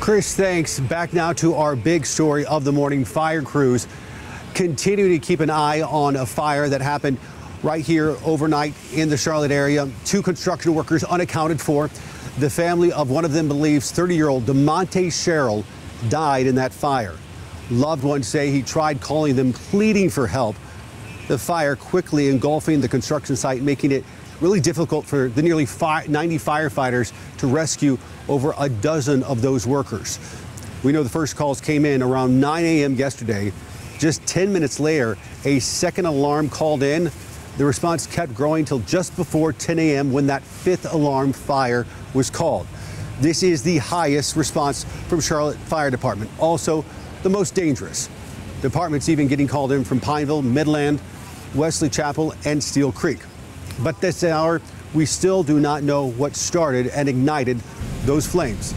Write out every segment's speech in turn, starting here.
Chris, thanks. Back now to our big story of the morning. Fire crews continue to keep an eye on a fire that happened right here overnight in the Charlotte area. 2 construction workers unaccounted for. The family of one of them believes 30-year-old DeMonte Sherrill died in that fire. Loved ones say he tried calling them, pleading for help. The fire quickly engulfing the construction site, making it really difficult for the nearly 90 firefighters to rescue over a dozen of those workers. We know the first calls came in around 9 a.m. yesterday. Just 10 minutes later, a second alarm called in. The response kept growing till just before 10 a.m. when that 5th alarm fire was called. This is the highest response from Charlotte Fire Department, also the most dangerous. Departments even getting called in from Pineville, Midland, Wesley Chapel, and Steel Creek. But this hour, we still do not know what started and ignited those flames.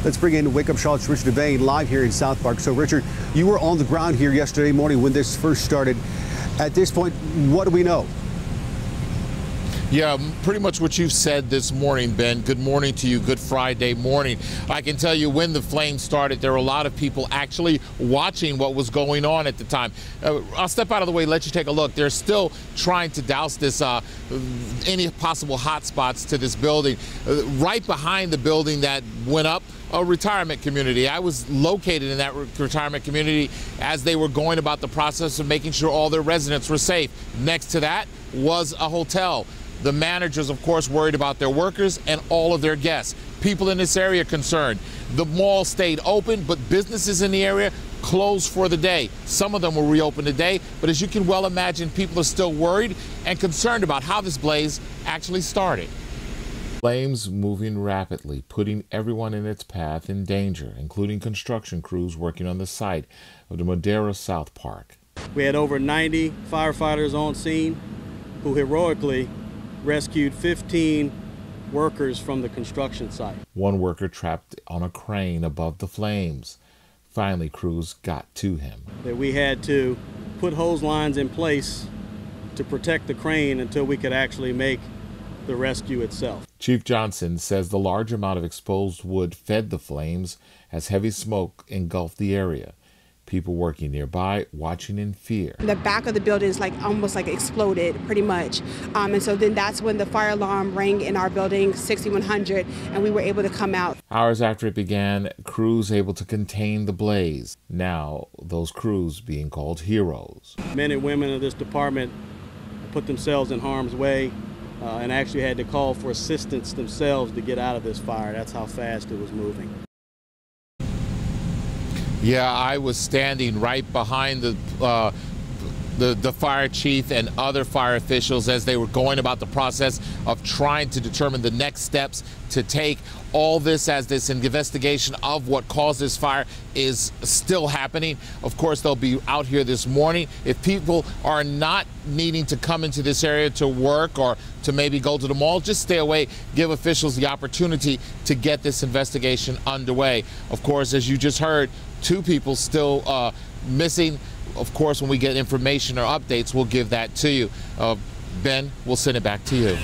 Let's bring in Wake Up Charlotte's Richard Devane live here in SouthPark. So, Richard, you were on the ground here yesterday morning when this first started. At this point, what do we know? Yeah, pretty much what you've said this morning, Ben. Good morning to you. Good Friday morning. I can tell you when the flames started, there were a lot of people actually watching what was going on at the time. I'll step out of the way, let you take a look. They're still trying to douse this, any possible hot spots to this building. Right behind the building that went up, a retirement community. I was located in that retirement community as they were going about the process of making sure all their residents were safe. Next to that was a hotel. The managers, of course, worried about their workers and all of their guests. People in this area concerned. The mall stayed open, but businesses in the area closed for the day. Some of them will reopen today, but as you can well imagine, people are still worried and concerned about how this blaze actually started. Flames moving rapidly, putting everyone in its path in danger, including construction crews working on the site of the Madera SouthPark. We had over 90 firefighters on scene who heroically rescued 15 workers from the construction site. One worker trapped on a crane above the flames. Finally, crews got to him. That we had to put hose lines in place to protect the crane until we could actually make the rescue itself. Chief Johnson says the large amount of exposed wood fed the flames as heavy smoke engulfed the area. People working nearby watching in fear. The back of the building is almost exploded pretty much. And so then that's when the fire alarm rang in our building, 6100, and we were able to come out. Hours after it began, crews able to contain the blaze. Now those crews being called heroes. Men and women of this department put themselves in harm's way and actually had to call for assistance themselves to get out of this fire. That's how fast it was moving. Yeah, I was standing right behind the fire chief and other fire officials as they were going about the process of trying to determine the next steps to take. All this as this investigation of what caused this fire is still happening. Of course, they'll be out here this morning. If people are not needing to come into this area to work or to maybe go to the mall, just stay away. Give officials the opportunity to get this investigation underway. Of course, as you just heard, 2 people still missing. Of course, when we get information or updates, we'll give that to you. Ben, we'll send it back to you.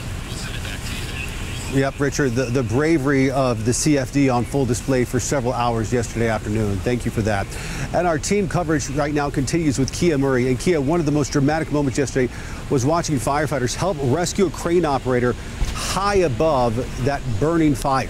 Yep, Richard, the bravery of the CFD on full display for several hours yesterday afternoon. Thank you for that. And our team coverage right now continues with Kia Murray. And Kia, one of the most dramatic moments yesterday was watching firefighters help rescue a crane operator high above that burning fire.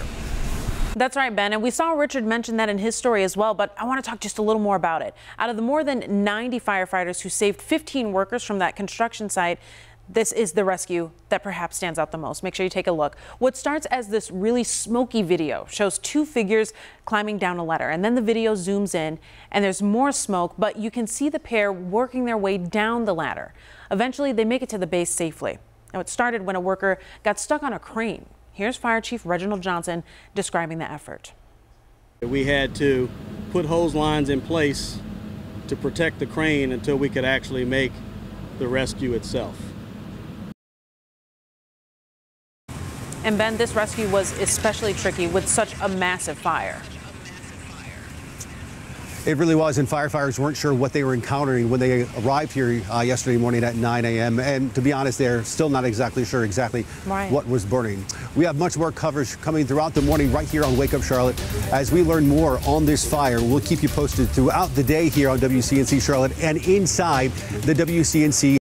That's right, Ben, and we saw Richard mention that in his story as well, but I want to talk just a little more about it. Out of the more than 90 firefighters who saved 15 workers from that construction site, this is the rescue that perhaps stands out the most. Make sure you take a look. What starts as this really smoky video shows 2 figures climbing down a ladder, and then the video zooms in and there's more smoke, but you can see the pair working their way down the ladder. Eventually, they make it to the base safely. Now, it started when a worker got stuck on a crane. Here's Fire Chief Reginald Johnson describing the effort. We had to put hose lines in place to protect the crane until we could actually make the rescue itself. And Ben, this rescue was especially tricky with such a massive fire. It really was, and firefighters weren't sure what they were encountering when they arrived here yesterday morning at 9 a.m. And to be honest, they're still not exactly sure what was burning. We have much more coverage coming throughout the morning right here on Wake Up Charlotte. As we learn more on this fire, we'll keep you posted throughout the day here on WCNC Charlotte and inside the WCNC